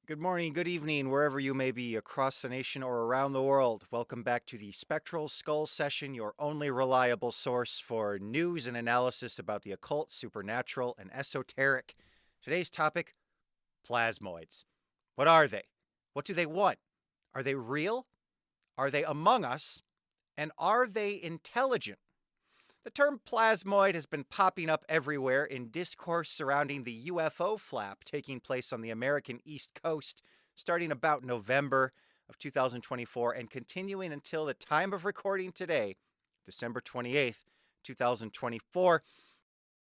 Good morning, good evening, wherever you may be across the nation or around the world. Welcome back to the Spectral Skull Session, your only reliable source for news and analysis about the occult, supernatural, and esoteric. Today's topic: plasmoids. What are they? What do they want? Are they real? Are they among us? And are they intelligent? The term plasmoid has been popping up everywhere in discourse surrounding the UFO flap taking place on the American East Coast starting about November of 2024 and continuing until the time of recording today, December 28th, 2024.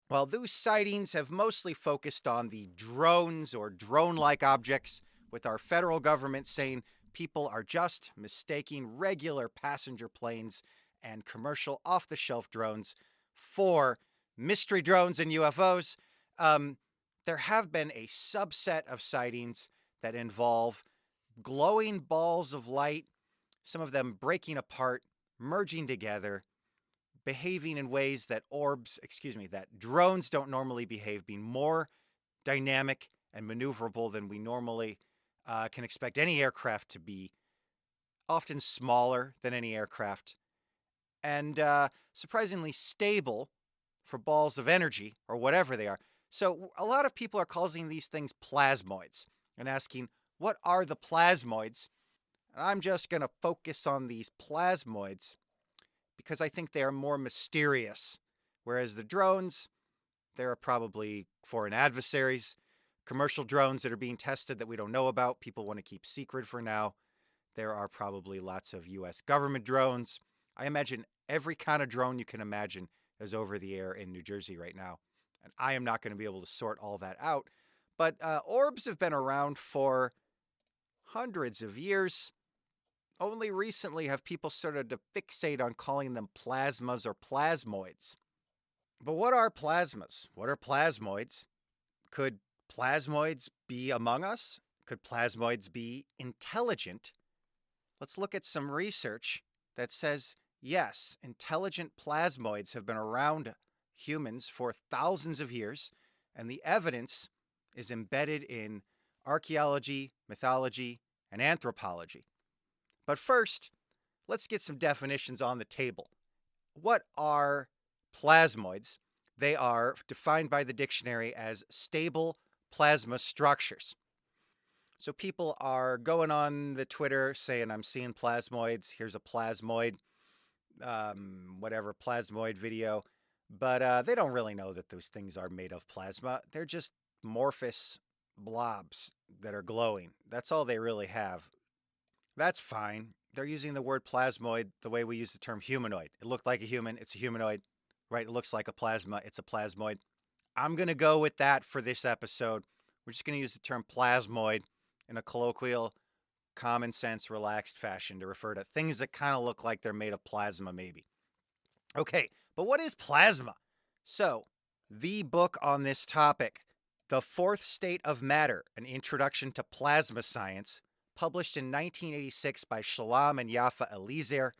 While those sightings have mostly focused on the drones or drone like objects, with our federal government saying people are just mistaking regular passenger planes and commercial off the shelf drones for mystery drones and UFOs. There have been a subset of sightings that involve glowing balls of light, some of them breaking apart, merging together, behaving in ways that that drones don't normally behave, being more dynamic and maneuverable than we normally can expect any aircraft to be, often smaller than any aircraft, and surprisingly stable for balls of energy or whatever they are. So a lot of people are calling these things plasmoids and asking, what are the plasmoids? And I'm just going to focus on these plasmoids because I think they are more mysterious. Whereas the drones, they're probably foreign adversaries. Commercial drones that are being tested that we don't know about, people want to keep secret for now. There are probably lots of US government drones. I imagine every kind of drone you can imagine is over the air in New Jersey right now. And I am not going to be able to sort all that out. But orbs have been around for hundreds of years. Only recently have people started to fixate on calling them plasmas or plasmoids. But what are plasmas? What are plasmoids? Could plasmoids be among us? Could plasmoids be intelligent? Let's look at some research that says, yes, intelligent plasmoids have been around humans for thousands of years, and the evidence is embedded in archaeology, mythology, and anthropology. But first, let's get some definitions on the table. What are plasmoids? They are defined by the dictionary as stable plasma structures. So people are going on the Twitter saying, I'm seeing plasmoids. Here's a plasmoid, whatever, plasmoid video. But they don't really know that those things are made of plasma. They're just amorphous blobs that are glowing. That's all they really have. That's fine. They're using the word plasmoid the way we use the term humanoid. It looked like a human. It's a humanoid, right? It looks like a plasma. It's a plasmoid. I'm going to go with that for this episode. We're just going to use the term plasmoid in a colloquial, common sense, relaxed fashion to refer to things that kind of look like they're made of plasma, maybe. Okay, but what is plasma? So, the book on this topic, The Fourth State of Matter, An Introduction to Plasma Science, published in 1986 by Shalom and Yafa Eliezer.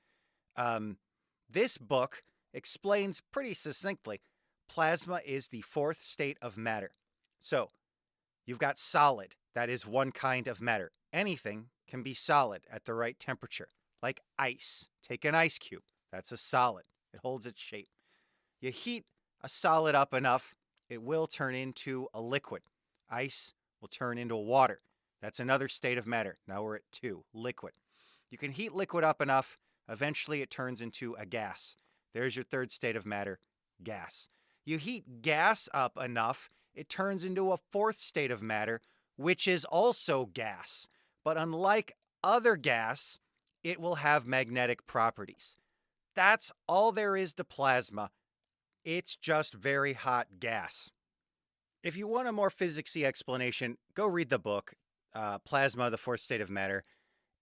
This book explains pretty succinctly plasma is the fourth state of matter. So, you've got solid, that is one kind of matter. Anything can be solid at the right temperature, like ice. Take an ice cube, that's a solid, it holds its shape. You heat a solid up enough, it will turn into a liquid. Ice will turn into water. That's another state of matter. Now we're at 2, liquid. You can heat liquid up enough, eventually it turns into a gas. There's your third state of matter, gas. You heat gas up enough, it turns into a fourth state of matter, which is also gas. But unlike other gas, it will have magnetic properties. That's all there is to plasma. It's just very hot gas. If you want a more physicsy explanation, go read the book, Plasma, the Fourth State of Matter.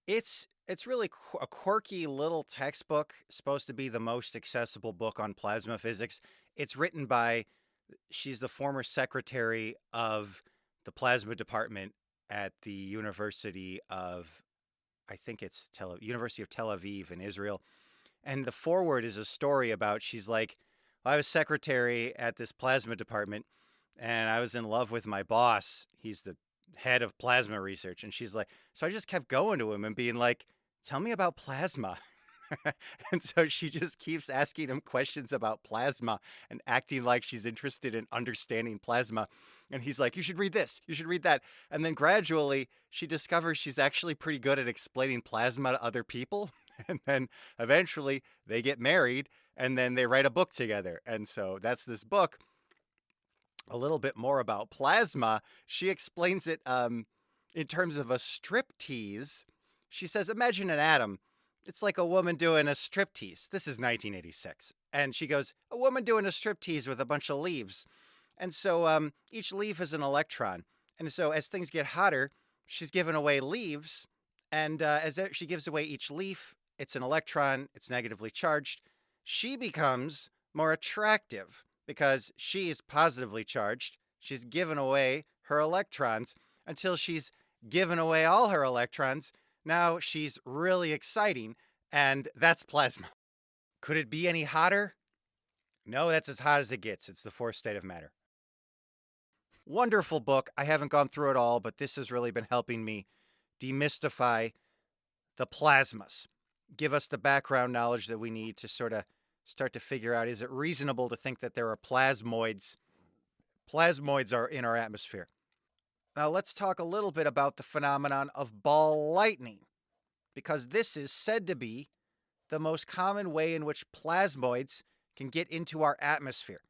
It's really a quirky little textbook, supposed to be the most accessible book on plasma physics. It's written by, she's the former secretary of the plasma department at the University of, I think it's University of Tel Aviv in Israel. And the foreword is a story about, she's like, I was secretary at this plasma department and I was in love with my boss. He's the head of plasma research. And she's like, so I just kept going to him and being like, tell me about plasma. And so she just keeps asking him questions about plasma and acting like she's interested in understanding plasma. And he's like, you should read this, you should read that. And then gradually she discovers she's actually pretty good at explaining plasma to other people. And then eventually they get married and then they write a book together. And so that's this book. A little bit more about plasma. She explains it in terms of a striptease. She says, imagine an atom. It's like a woman doing a striptease. This is 1986. And she goes, a woman doing a striptease with a bunch of leaves. And so each leaf is an electron. And so as things get hotter, she's giving away leaves. And as she gives away each leaf, it's an electron. It's negatively charged. She becomes more attractive because she's positively charged. She's given away her electrons until she's given away all her electrons. Now she's really exciting, and that's plasma. Could it be any hotter? No, that's as hot as it gets. It's the fourth state of matter. Wonderful book. I haven't gone through it all, but this has really been helping me demystify the plasmas. Give us the background knowledge that we need to sort of start to figure out, is it reasonable to think that there are plasmoids? Plasmoids are in our atmosphere. Now let's talk a little bit about the phenomenon of ball lightning, because this is said to be the most common way in which plasmoids can get into our atmosphere.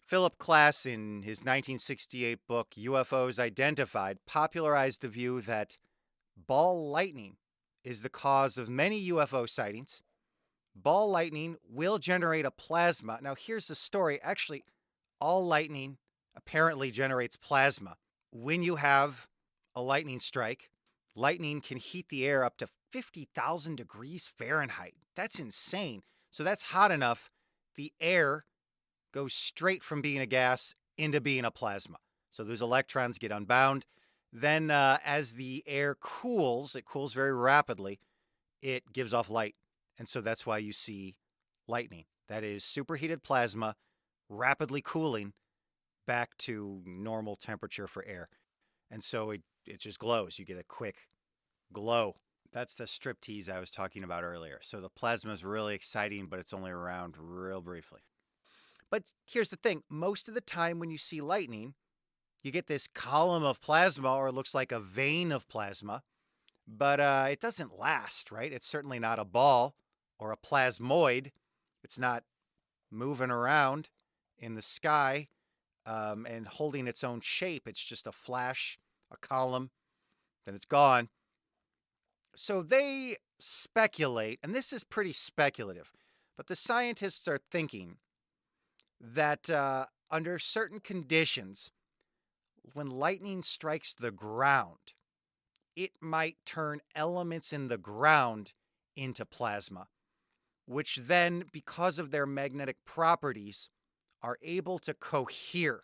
Philip Klass, in his 1968 book UFOs Identified, popularized the view that ball lightning is the cause of many UFO sightings. Ball lightning will generate a plasma. Now here's the story. Actually, all lightning apparently generates plasma. When you have a lightning strike, lightning can heat the air up to 50,000 degrees Fahrenheit. That's insane. So that's hot enough. The air goes straight from being a gas into being a plasma. So those electrons get unbound. Then as the air cools, it cools very rapidly, it gives off light. And so that's why you see lightning. That is superheated plasma rapidly cooling back to normal temperature for air. And so it just glows. You get a quick glow. That's the striptease I was talking about earlier. So the plasma is really exciting, but it's only around real briefly. But here's the thing. Most of the time when you see lightning, you get this column of plasma, or it looks like a vein of plasma, but it doesn't last, right? It's certainly not a ball or a plasmoid. It's not moving around in the sky and holding its own shape. It's just a flash, a column, then it's gone. So they speculate, and this is pretty speculative, but the scientists are thinking that under certain conditions, when lightning strikes the ground, it might turn elements in the ground into plasma, which then, because of their magnetic properties, are able to cohere.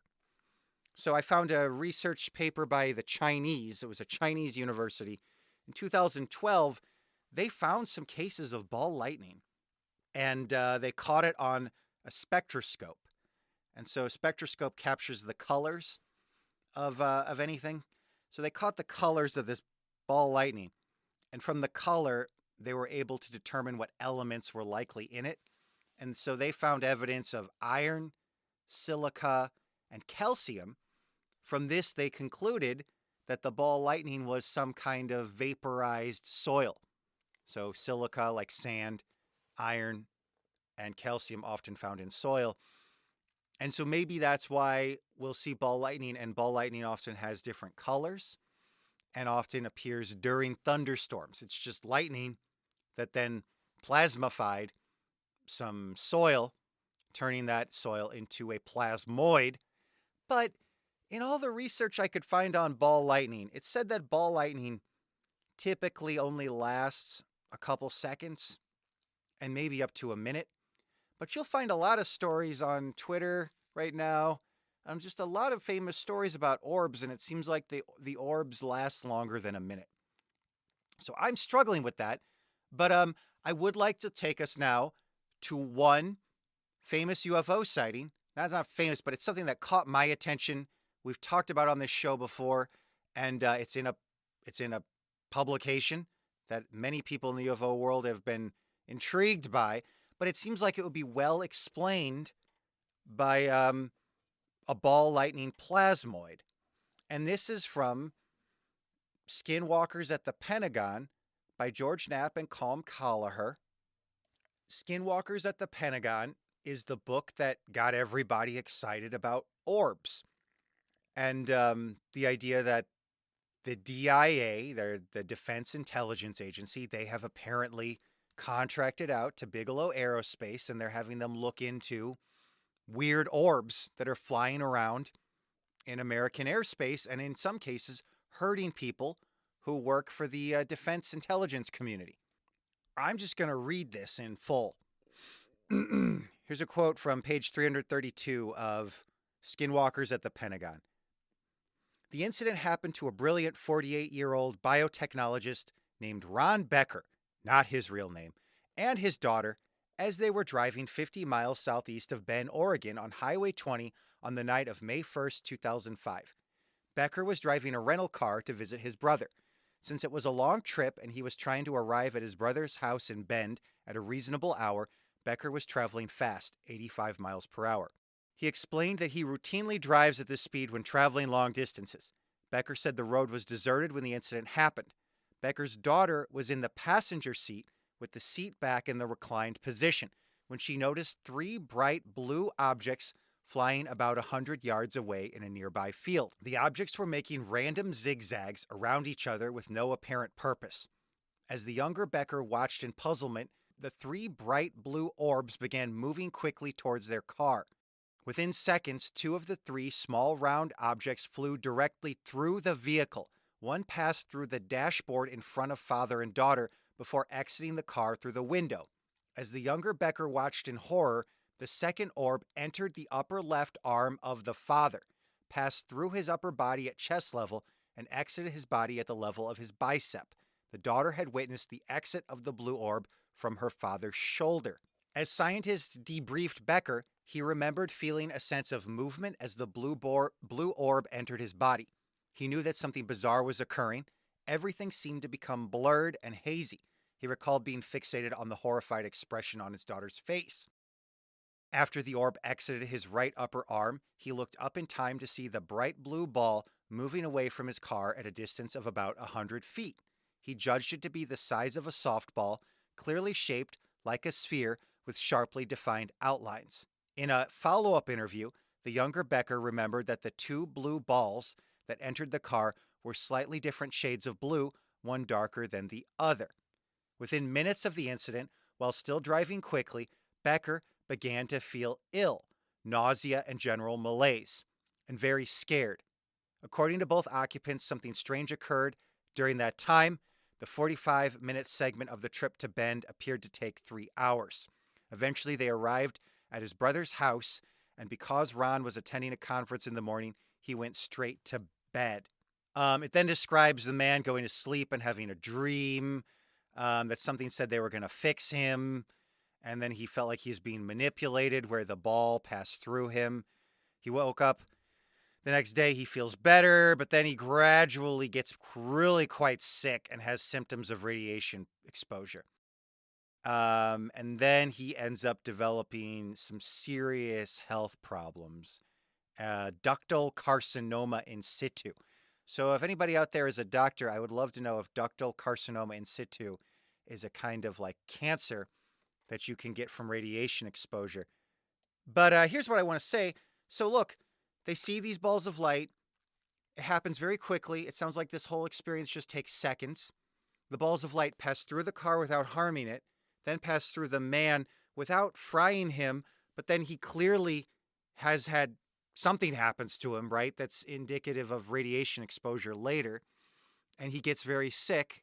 So I found a research paper by the Chinese. It was a Chinese university. In 2012, they found some cases of ball lightning, and they caught it on a spectroscope. And so a spectroscope captures the colors of anything. So they caught the colors of this ball lightning, and from the color, they were able to determine what elements were likely in it. And so they found evidence of iron, silica, and calcium. From this, they concluded that the ball lightning was some kind of vaporized soil. So silica, like sand, iron, and calcium often found in soil. And so maybe that's why we'll see ball lightning, and ball lightning often has different colors and often appears during thunderstorms. It's just lightning that then plasmified some soil, turning that soil into a plasmoid. But in all the research I could find on ball lightning, it said that ball lightning typically only lasts a couple seconds and maybe up to a minute. But you'll find a lot of stories on Twitter right now, just a lot of famous stories about orbs, and it seems like the orbs last longer than a minute. So I'm struggling with that, but I would like to take us now to one famous UFO sighting. That's not famous, but it's something that caught my attention. We've talked about on this show before, and it's in a publication that many people in the UFO world have been intrigued by, but it seems like it would be well explained by a ball lightning plasmoid. And this is from Skinwalkers at the Pentagon by George Knapp and Colm Kelleher. Skinwalkers at the Pentagon is the book that got everybody excited about orbs. And the idea that the DIA, they're the Defense Intelligence Agency, they have apparently contracted out to Bigelow Aerospace, and they're having them look into weird orbs that are flying around in American airspace, and in some cases, hurting people who work for the defense intelligence community. I'm just going to read this in full. Here's a quote from page 332 of Skinwalkers at the Pentagon. The incident happened to a brilliant 48-year-old biotechnologist named Ron Becker, not his real name, and his daughter as they were driving 50 miles southeast of Bend, Oregon on Highway 20 on the night of May 1st, 2005. Becker was driving a rental car to visit his brother. Since it was a long trip and he was trying to arrive at his brother's house in Bend at a reasonable hour, Becker was traveling fast, 85 miles per hour. He explained that he routinely drives at this speed when traveling long distances. Becker said the road was deserted when the incident happened. Becker's daughter was in the passenger seat with the seat back in the reclined position when she noticed 3 bright blue objects flying about 100 yards away in a nearby field. The objects were making random zigzags around each other with no apparent purpose. As the younger Becker watched in puzzlement, the 3 bright blue orbs began moving quickly towards their car. Within seconds, 2 of the 3 small round objects flew directly through the vehicle. One passed through the dashboard in front of father and daughter before exiting the car through the window. As the younger Becker watched in horror, the second orb entered the upper left arm of the father, passed through his upper body at chest level, and exited his body at the level of his bicep. The daughter had witnessed the exit of the blue orb from her father's shoulder. As scientists debriefed Becker, he remembered feeling a sense of movement as the blue orb entered his body. He knew that something bizarre was occurring. Everything seemed to become blurred and hazy. He recalled being fixated on the horrified expression on his daughter's face. After the orb exited his right upper arm, he looked up in time to see the bright blue ball moving away from his car at a distance of about 100 feet. He judged it to be the size of a softball, clearly shaped like a sphere with sharply defined outlines. In a follow-up interview, the younger Becker remembered that the 2 blue balls that entered the car were slightly different shades of blue, one darker than the other. Within minutes of the incident, while still driving quickly, Becker began to feel ill, nausea and general malaise, and very scared. According to both occupants, something strange occurred during that time. The 45-minute segment of the trip to Bend appeared to take 3 hours. Eventually, they arrived at his brother's house, and because Ron was attending a conference in the morning, he went straight to bed. It then describes the man going to sleep and having a dream that something said they were going to fix him, and then he felt like he was being manipulated where the ball passed through him. He woke up the next day, he feels better, but then he gradually gets really quite sick and has symptoms of radiation exposure. And then he ends up developing some serious health problems, ductal carcinoma in situ. So if anybody out there is a doctor, I would love to know if ductal carcinoma in situ is a kind of like cancer that you can get from radiation exposure. But here's what I want to say. So look, they see these balls of light. It happens very quickly. It sounds like this whole experience just takes seconds. The balls of light pass through the car without harming it, then pass through the man without frying him, but then he clearly has had something happens to him, right? That's indicative of radiation exposure later, and he gets very sick.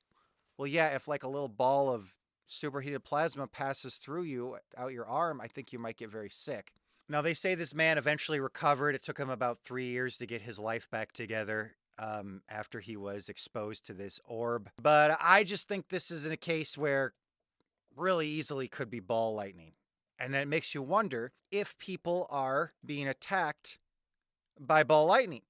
Well, yeah, if like a little ball of superheated plasma passes through you out your arm, I think you might get very sick. Now, they say this man eventually recovered. It took him about 3 years to get his life back together after he was exposed to this orb. But I just think this is in a case where really easily could be ball lightning. And it makes you wonder if people are being attacked by ball lightning.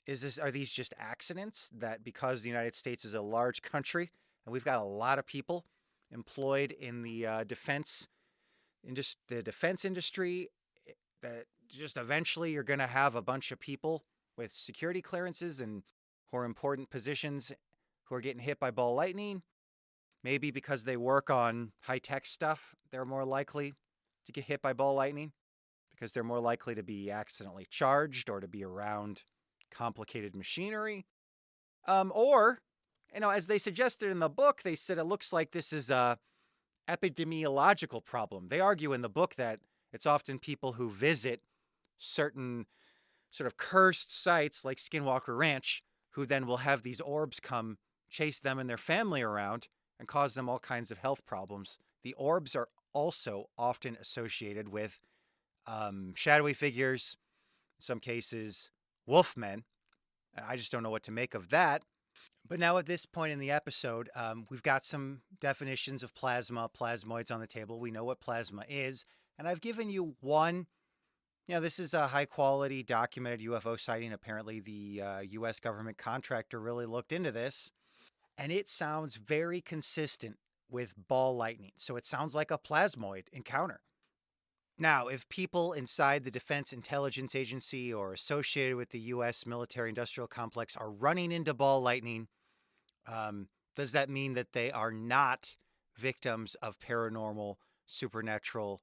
Are these just accidents that because the United States is a large country and we've got a lot of people employed in the defense industry, that just eventually you're going to have a bunch of people with security clearances and who are important positions who are getting hit by ball lightning? Maybe because they work on high-tech stuff, they're more likely to get hit by ball lightning because they're more likely to be accidentally charged or to be around complicated machinery. Or, as they suggested in the book, they said it looks like this is a epidemiological problem. They argue in the book that it's often people who visit certain sort of cursed sites like Skinwalker Ranch who then will have these orbs come chase them and their family around and cause them all kinds of health problems. The orbs are also often associated with shadowy figures, in some cases, wolfmen. I just don't know what to make of that. But now at this point in the episode, we've got some definitions of plasmoids on the table. We know what plasma is. And I've given you one. This is a high-quality documented UFO sighting. Apparently, the U.S. government contractor really looked into this. And it sounds very consistent with ball lightning. So it sounds like a plasmoid encounter. Now, if people inside the Defense Intelligence Agency or associated with the U.S. military-industrial complex are running into ball lightning, does that mean that they are not victims of paranormal, supernatural,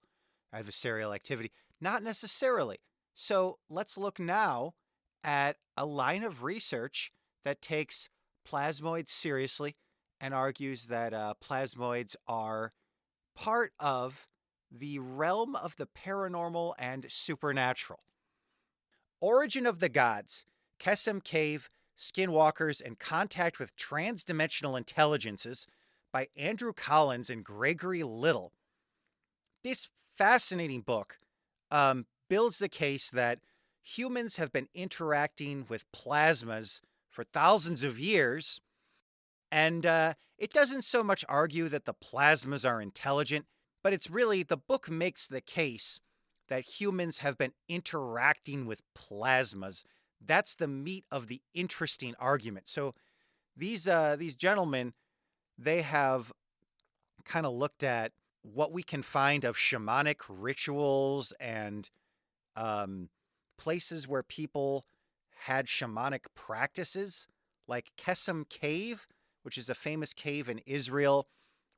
adversarial activity? Not necessarily. So let's look now at a line of research that takes plasmoids seriously and argues that plasmoids are part of the realm of the paranormal and supernatural. Origin of the Gods, Qesem Cave, Skinwalkers, and Contact with Transdimensional Intelligences by Andrew Collins and Gregory Little. This fascinating book builds the case that humans have been interacting with plasmas for thousands of years, and it doesn't so much argue that the plasmas are intelligent, but it's really, the book makes the case that humans have been interacting with plasmas. That's the meat of the interesting argument. So these gentlemen, they have kind of looked at what we can find of shamanic rituals and places where people had shamanic practices, like Qesem Cave, which is a famous cave in Israel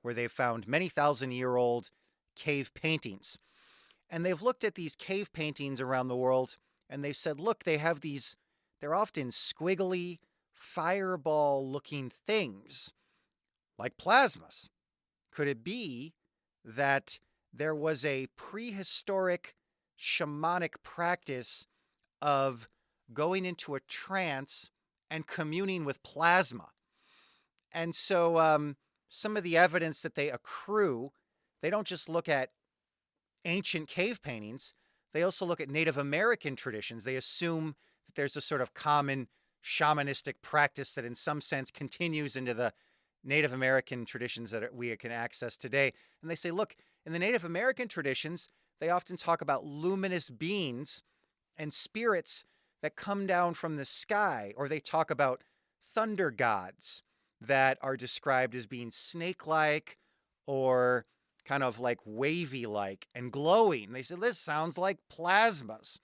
where they found many thousand-year-old cave paintings. And they've looked at these cave paintings around the world, and they've said, look, they have these, they're often squiggly, fireball-looking things, like plasmas. Could it be that there was a prehistoric shamanic practice of going into a trance and communing with plasma? And so some of the evidence that they accrue, they don't just look at ancient cave paintings, they also look at Native American traditions. They assume that there's a sort of common shamanistic practice that in some sense continues into the Native American traditions that we can access today. And they say, look, in the Native American traditions, they often talk about luminous beings and spirits that come down from the sky, or they talk about thunder gods that are described as being snake-like or kind of like wavy-like and glowing. They said, this sounds like plasmas.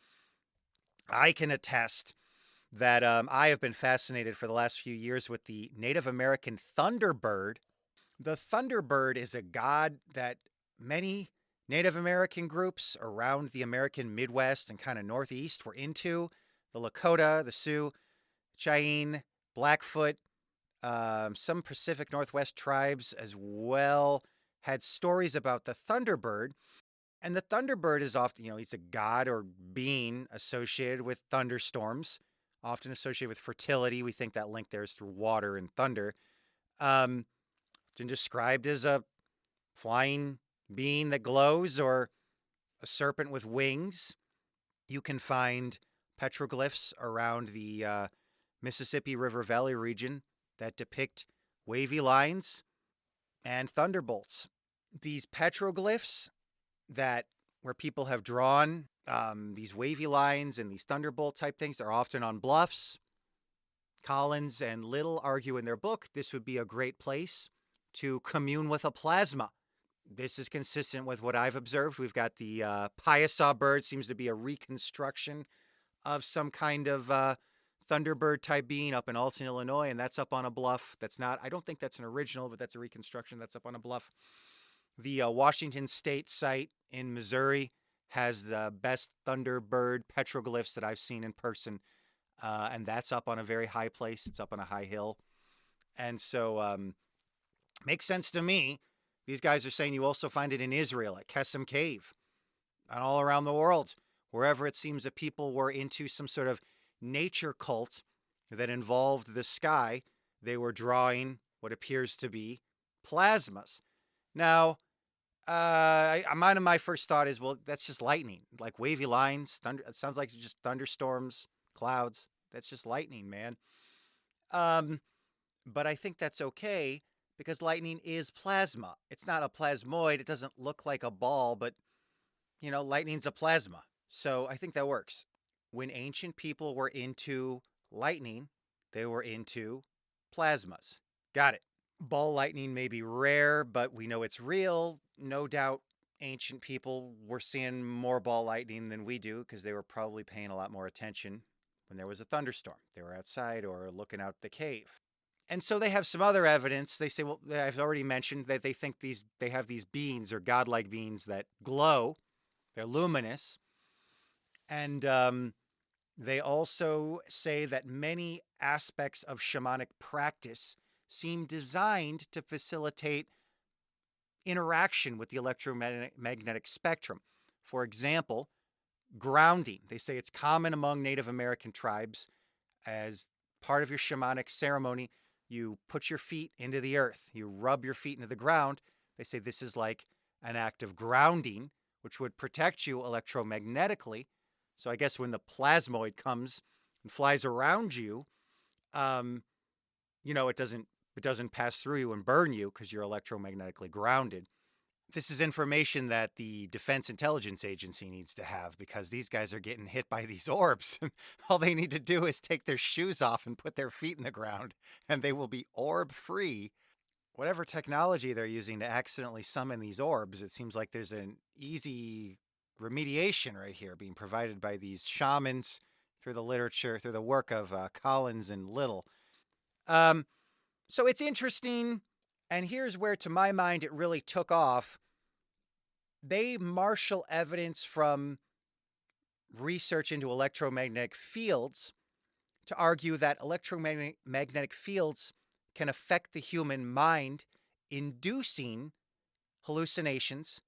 I can attest that I have been fascinated for the last few years with the Native American thunderbird. The thunderbird is a god that many Native American groups around the American Midwest and kind of Northeast were into. The Lakota, the Sioux, Cheyenne, Blackfoot, some Pacific Northwest tribes as well had stories about the thunderbird. And the thunderbird is often, he's a god or being associated with thunderstorms, often associated with fertility. We think that link there is through water and thunder. It's been described as a flying being that glows or a serpent with wings. You can find petroglyphs around the Mississippi River Valley region that depict wavy lines and thunderbolts. These petroglyphs where people have drawn these wavy lines and these thunderbolt type things are often on bluffs Collins and Little argue in their book this would be a great place to commune with a plasma. This is consistent with what I've observed. We've got the Piasa bird, seems to be a reconstruction of some kind of Thunderbird type being up in Alton, Illinois, and that's up on a bluff. That's not, I don't think that's an original, but that's a reconstruction that's up on a bluff. The Washington State site in Missouri has the best Thunderbird petroglyphs that I've seen in person, and that's up on a very high place. It's up on a high hill. And so makes sense to me. These guys are saying you also find it in Israel at Qesem Cave and all around the world, wherever it seems that people were into some sort of nature cult that involved the sky, they were drawing what appears to be plasmas. Now, my first thought is, well, that's just lightning, like wavy lines. Thunder. It sounds like just thunderstorms, clouds. That's just lightning, man. But I think that's okay because lightning is plasma. It's not a plasmoid. It doesn't look like a ball, but lightning's a plasma. So I think that works. When ancient people were into lightning, they were into plasmas. Got it. Ball lightning may be rare, but we know it's real. No doubt ancient people were seeing more ball lightning than we do because they were probably paying a lot more attention when there was a thunderstorm. They were outside or looking out the cave. And so they have some other evidence. They say, well, I've already mentioned that they think they have these beings or godlike beings that glow. They're luminous. And they also say that many aspects of shamanic practice seem designed to facilitate interaction with the electromagnetic spectrum. For example, grounding. They say it's common among Native American tribes as part of your shamanic ceremony. You put your feet into the earth. You rub your feet into the ground. They say this is like an act of grounding, which would protect you electromagnetically. So I guess when the plasmoid comes and flies around you, it doesn't pass through you and burn you because you're electromagnetically grounded. This is information that the Defense Intelligence Agency needs to have because these guys are getting hit by these orbs. All they need to do is take their shoes off and put their feet in the ground, and they will be orb-free. Whatever technology they're using to accidentally summon these orbs, it seems like there's an easy remediation right here being provided by these shamans through the literature, through the work of Collins and Little. So it's interesting, and here's where, to my mind, it really took off. They marshal evidence from research into electromagnetic fields to argue that electromagnetic fields can affect the human mind, inducing hallucinations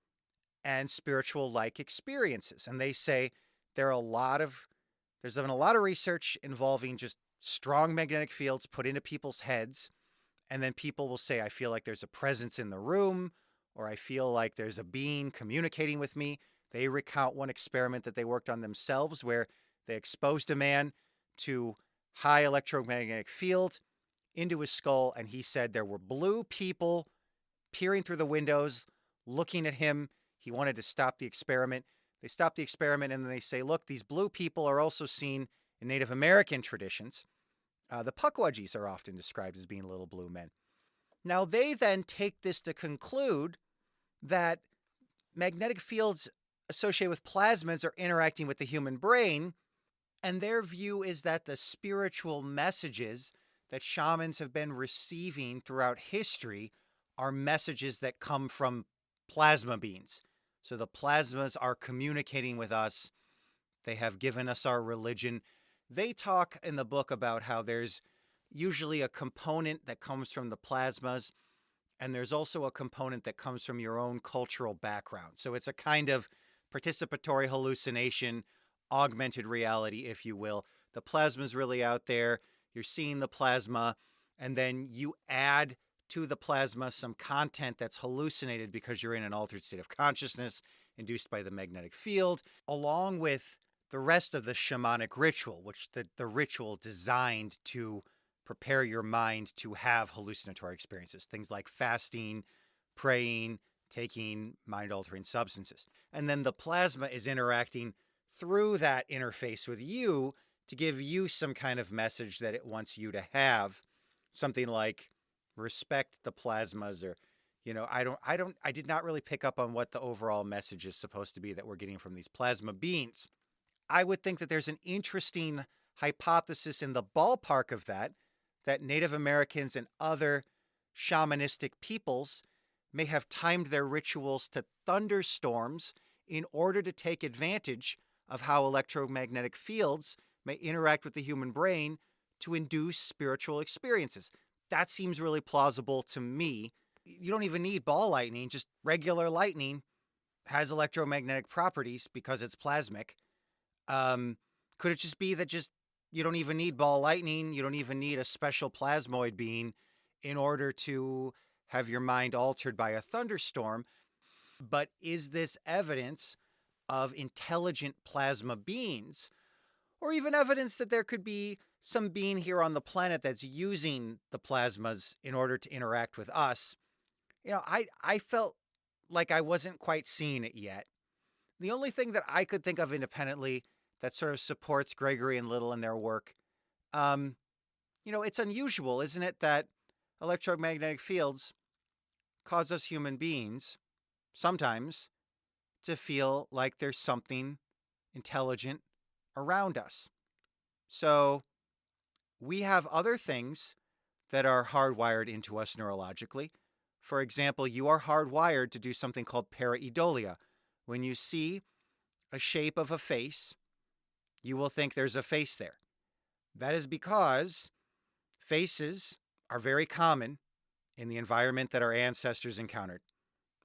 and spiritual-like experiences. And they say there's been a lot of research involving just strong magnetic fields put into people's heads, and then people will say, I feel like there's a presence in the room, or I feel like there's a being communicating with me. They recount one experiment that they worked on themselves where they exposed a man to high electromagnetic field into his skull, and he said there were blue people peering through the windows, looking at him. He wanted to stop the experiment. They stop the experiment, and then they say, look, these blue people are also seen in Native American traditions. The Pukwudgies are often described as being little blue men. Now, they then take this to conclude that magnetic fields associated with plasmids are interacting with the human brain, and their view is that the spiritual messages that shamans have been receiving throughout history are messages that come from plasma beings. So the plasmas are communicating with us. They have given us our religion. They talk in the book about how there's usually a component that comes from the plasmas, and there's also a component that comes from your own cultural background. So it's a kind of participatory hallucination, augmented reality, if you will. The plasma's really out there. You're seeing the plasma, and then you add to the plasma some content that's hallucinated because you're in an altered state of consciousness induced by the magnetic field, along with the rest of the shamanic ritual, which the ritual designed to prepare your mind to have hallucinatory experiences. Things like fasting, praying, taking mind-altering substances. And then the plasma is interacting through that interface with you to give you some kind of message that it wants you to have. Something like respect the plasmas, or, I did not really pick up on what the overall message is supposed to be that we're getting from these plasma beings. I would think that there's an interesting hypothesis in the ballpark of that Native Americans and other shamanistic peoples may have timed their rituals to thunderstorms in order to take advantage of how electromagnetic fields may interact with the human brain to induce spiritual experiences. That seems really plausible to me. You don't even need ball lightning, just regular lightning has electromagnetic properties because it's plasmic. Could it just be that you don't even need ball lightning, you don't even need a special plasmoid being in order to have your mind altered by a thunderstorm? But is this evidence of intelligent plasma beings, or even evidence that there could be some being here on the planet that's using the plasmas in order to interact with us? I felt like I wasn't quite seeing it yet. The only thing that I could think of independently that sort of supports Gregory and Little in their work, it's unusual, isn't it, that electromagnetic fields cause us human beings sometimes to feel like there's something intelligent around us. So we have other things that are hardwired into us neurologically. For example, you are hardwired to do something called pareidolia. When you see a shape of a face, you will think there's a face there. That is because faces are very common in the environment that our ancestors encountered.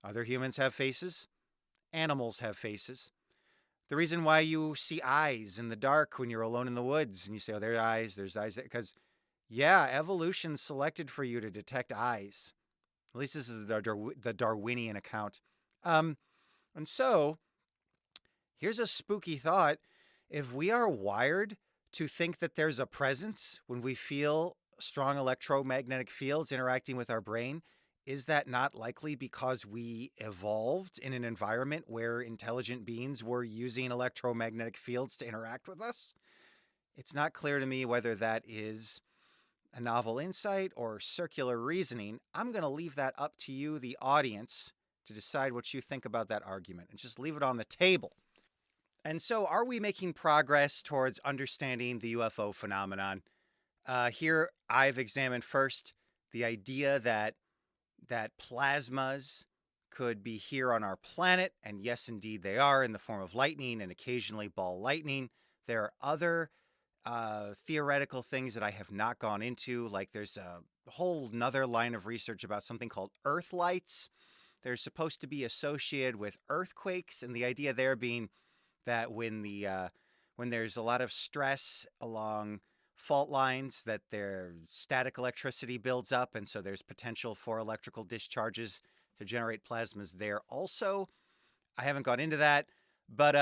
Other humans have faces. Animals have faces. The reason why you see eyes in the dark when you're alone in the woods and you say, oh, there's eyes there, because, evolution selected for you to detect eyes. At least this is the Darwinian account. And so, here's a spooky thought. If we are wired to think that there's a presence when we feel strong electromagnetic fields interacting with our brain, is that not likely because we evolved in an environment where intelligent beings were using electromagnetic fields to interact with us? It's not clear to me whether that is a novel insight or circular reasoning. I'm going to leave that up to you, the audience, to decide what you think about that argument and just leave it on the table. And so, are we making progress towards understanding the UFO phenomenon? Here, I've examined first the idea that plasmas could be here on our planet, and yes, indeed they are, in the form of lightning and occasionally ball lightning. There are other theoretical things that I have not gone into, like there's a whole nother line of research about something called earth lights. They're supposed to be associated with earthquakes, and the idea there being that when there's a lot of stress along fault lines, that their static electricity builds up, and so there's potential for electrical discharges to generate plasmas there also. I haven't gone into that, but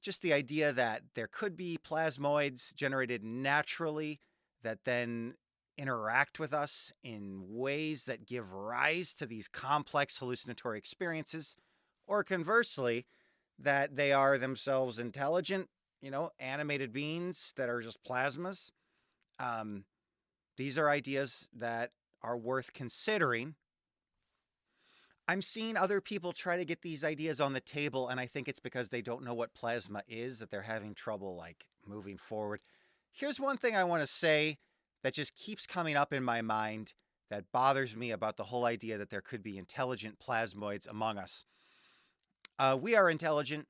just the idea that there could be plasmoids generated naturally that then interact with us in ways that give rise to these complex hallucinatory experiences, or conversely, that they are themselves intelligent, animated beings that are just plasmas. These are ideas that are worth considering. I'm seeing other people try to get these ideas on the table, and I think it's because they don't know what plasma is that they're having trouble, moving forward. Here's one thing I want to say that just keeps coming up in my mind that bothers me about the whole idea that there could be intelligent plasmoids among us. We are intelligent.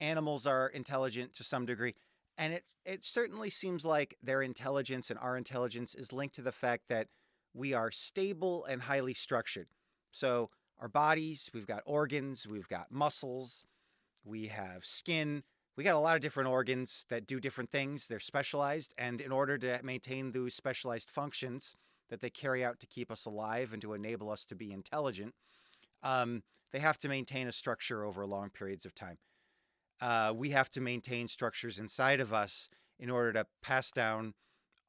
Animals are intelligent to some degree. And it certainly seems like their intelligence and our intelligence is linked to the fact that we are stable and highly structured. So our bodies, we've got organs, we've got muscles, we have skin. We got a lot of different organs that do different things. They're specialized. And in order to maintain those specialized functions that they carry out to keep us alive and to enable us to be intelligent, they have to maintain a structure over long periods of time. We have to maintain structures inside of us in order to pass down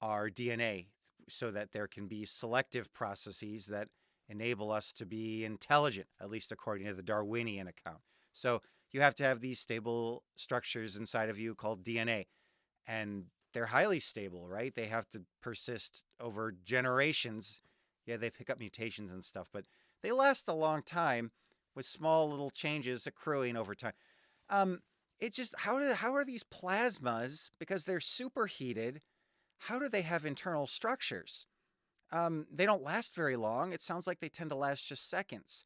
our DNA so that there can be selective processes that enable us to be intelligent, at least according to the Darwinian account. So you have to have these stable structures inside of you called DNA. and they're highly stable, right? They have to persist over generations. Yeah, they pick up mutations and stuff, but they last a long time with small little changes accruing over time. Um, it just how are these plasmas, because they're superheated? How do they have internal structures? They don't last very long. It sounds like they tend to last just seconds.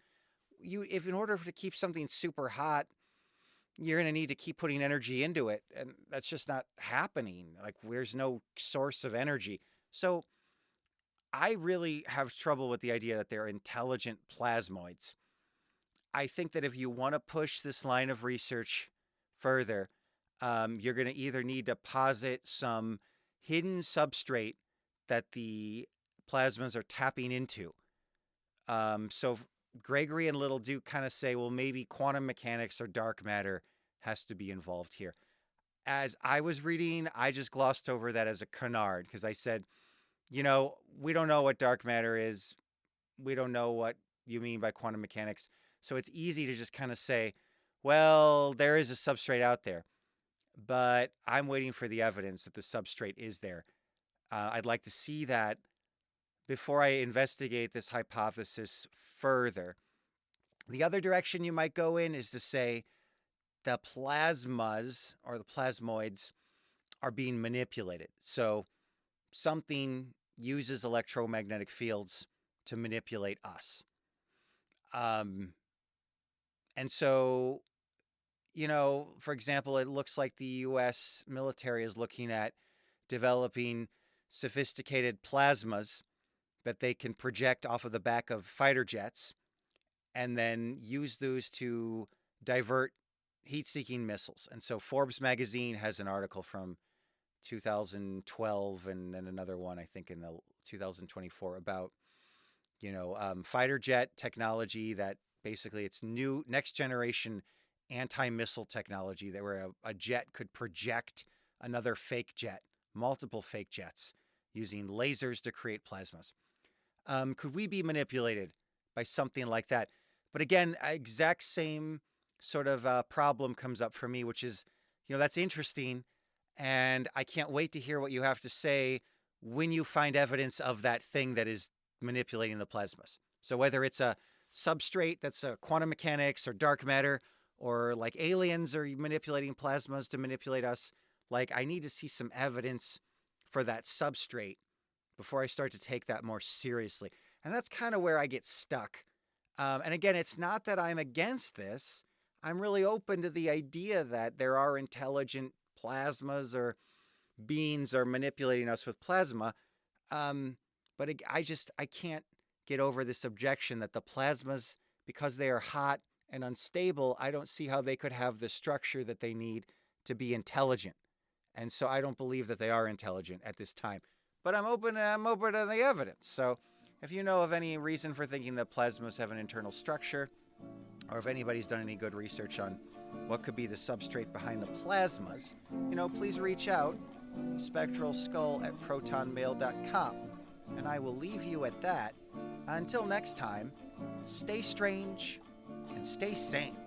If in order to keep something super hot, you're going to need to keep putting energy into it, and that's just not happening. Like, there's no source of energy. So I really have trouble with the idea that they're intelligent plasmoids. I think that if you want to push this line of research further, you're going to either need to posit some hidden substrate that the plasmas are tapping into. So Gregory and Little do kind of say, well, maybe quantum mechanics or dark matter has to be involved here. As I was reading, I just glossed over that as a canard because I said, we don't know what dark matter is. We don't know what you mean by quantum mechanics. So it's easy to just kind of say, well, there is a substrate out there, but I'm waiting for the evidence that the substrate is there. I'd like to see that before I investigate this hypothesis further. The other direction you might go in is to say the plasmas or the plasmoids are being manipulated. So something uses electromagnetic fields to manipulate us. And so, for example, it looks like the U.S. military is looking at developing sophisticated plasmas that they can project off of the back of fighter jets and then use those to divert heat-seeking missiles. And so Forbes magazine has an article from 2012 and then another one, I think, in the 2024 about, fighter jet technology that basically it's new next generation anti-missile technology that where a jet could project another fake jet, multiple fake jets, using lasers to create plasmas. Could we be manipulated by something like that? But again, exact same sort of problem comes up for me, which is, that's interesting. And I can't wait to hear what you have to say when you find evidence of that thing that is manipulating the plasmas. So whether it's a substrate that's quantum mechanics or dark matter, or like aliens are manipulating plasmas to manipulate us, like I need to see some evidence for that substrate before I start to take that more seriously. And that's kind of where I get stuck. And again, it's not that I'm against this. I'm really open to the idea that there are intelligent plasmas or beings are manipulating us with plasma. But I can't get over this objection that the plasmas, because they are hot and unstable, I don't see how they could have the structure that they need to be intelligent. And so I don't believe that they are intelligent at this time. But I'm open to the evidence. So if you know of any reason for thinking that plasmas have an internal structure, or if anybody's done any good research on what could be the substrate behind the plasmas, please reach out, spectralskull@protonmail.com. And I will leave you at that. Until next time, stay strange and stay sane.